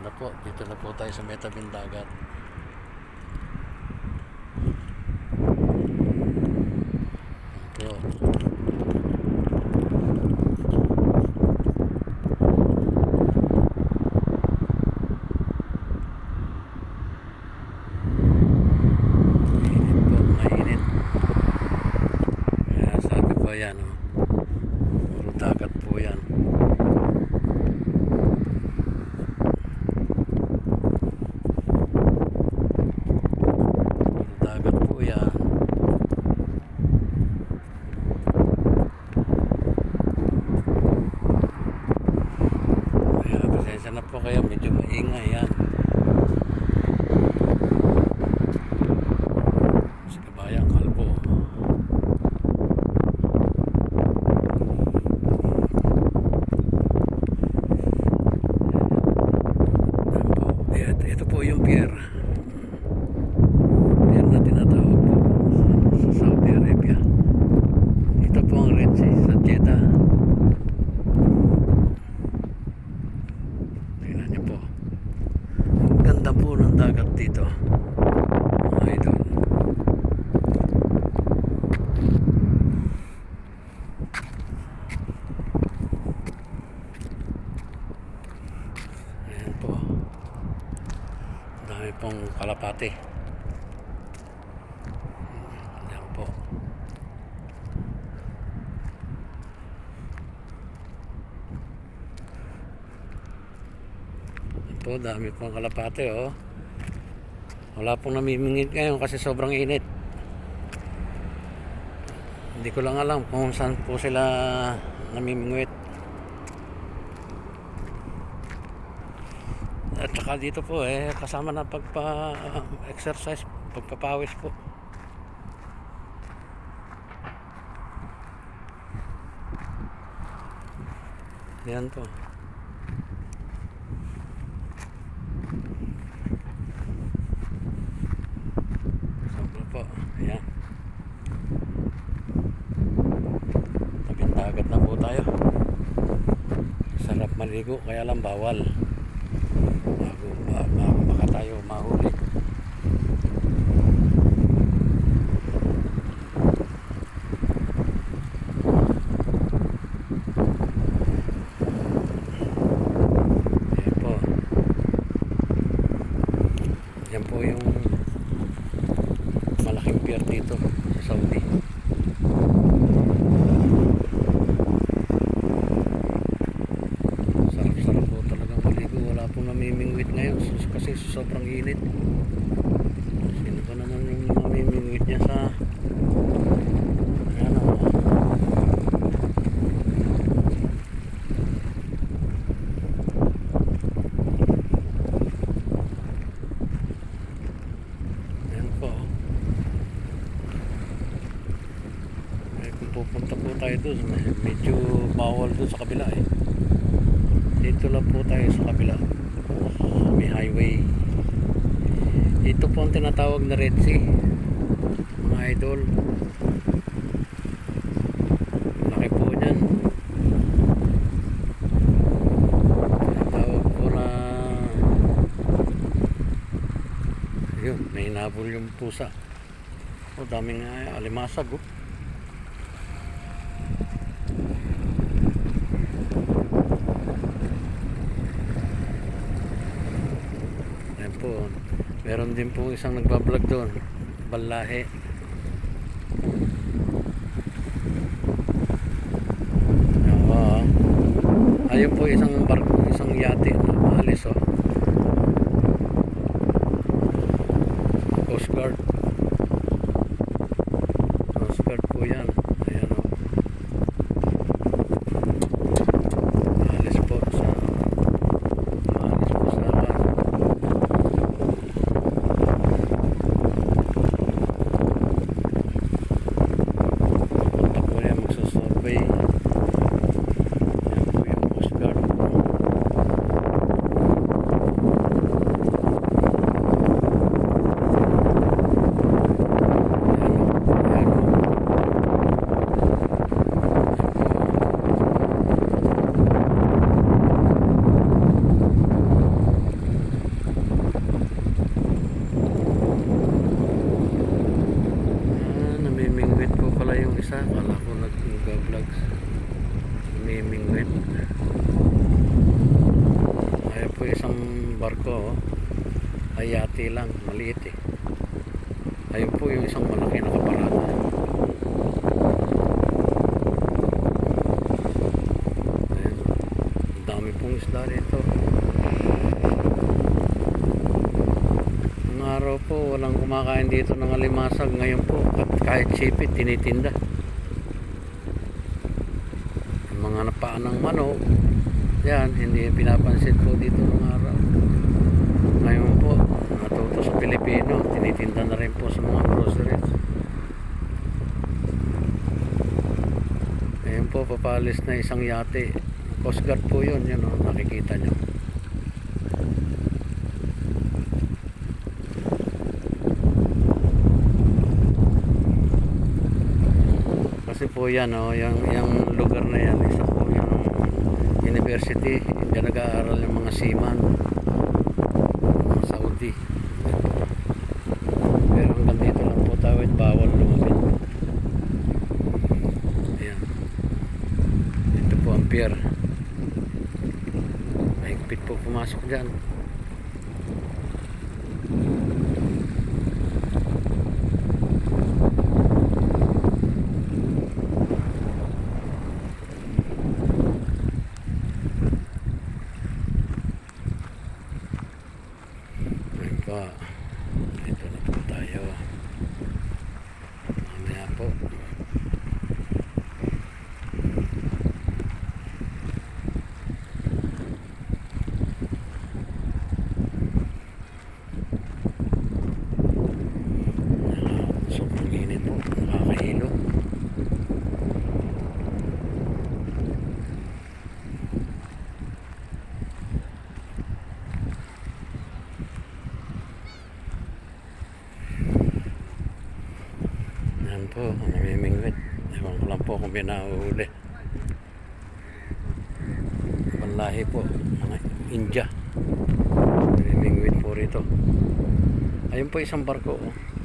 na po, dito na po tayo sa Metabing Dagat. Ito. Mainit po, mainit. Kaya sabi po yan, oh. Puro dagat po yan. Dagat po yan. Kaya pasensya na po kayo, medyo maingay yan. Si Kabayang Kalbo. Ito po yung pier. Pier na tinatawag po sa Saudi Arabia. Ito po ang Red Sea sa Jeddah. Tingnan niyo po. Ang ganda po ng dagat dito, mga idol. Ayan po. Dami pong kalapate. Ayan po. Ayan po, dami pong kalapate, oh. Wala pong namimingit ngayon kasi sobrang init. Hindi ko lang alam kung saan po sila namimingwit. At saka dito po kasama na pagpa-exercise, pagpapawis po. Yan po. Sobra po. Ayan. Tabing dagat na po tayo. Sarap maligo, kaya lang bawal. Baka tayo mahuli. Ayan po. Yan po yung malaking pier dito sa Saudi. Sarap-sarap po talagang maligo. Wala pong namimingwit ngayon kasi sobrang init. Sino ba naman yung namimingwit niya sa ano? Ayan po. Kung pupunta po tayo doon, medyo bawal doon sa kabila eh. Dito lang po tayo sa kabila. May highway. Ito po ang tinatawag na Red Sea, mga idol. Laki po niyan. Tinatawag po na ayun, may hinabol yung pusa. O daming alimasag, oh. Ayan po. Meron din po isang nagbablog doon, Balahe. Ayun po isang barko, isang yate na maalis, oh. Coast Guard. Coast Guard po yan. Ayan, oh. Maalis po sa laban. Punta po yan, magsasurvey. Yan po yung Coast Guard. ay yate lang, maliit eh. Ayun po yung isang malaki na kaparada. Ayan. Ang dami pong isda dito. Ang araw po walang kumakain dito ng alimasag. Ngayon po at kahit sipit tinitinda. Ang mga napaan ng manok, yan, hindi pinapansin po dito ng araw. Ngayon po natuto sa Pilipino, tinitinda na rin po sa mga groceries. Ngayon po papalis na isang yate. Coast Guard po yun, yun o, nakikita nyo. Kasi po yan o, yung lugar na yan, isa po yung university, dyan nag-aaral yung mga seaman, mga Saudi. Pero hanggang dito lang po tawid, bawal lumapit. Ayan. Ito po ang pier. Mahigpit po pumasok dyan. Ayan po. Ito na po tayo. Mamaya po. Sobrang init po. Nakakahilo. Yan po, namimingwit. Ewan ko lang po kung pinahuhuli. Panlahi po, mga India. Namimingwit po rito. Ayun po isang barko. Oh.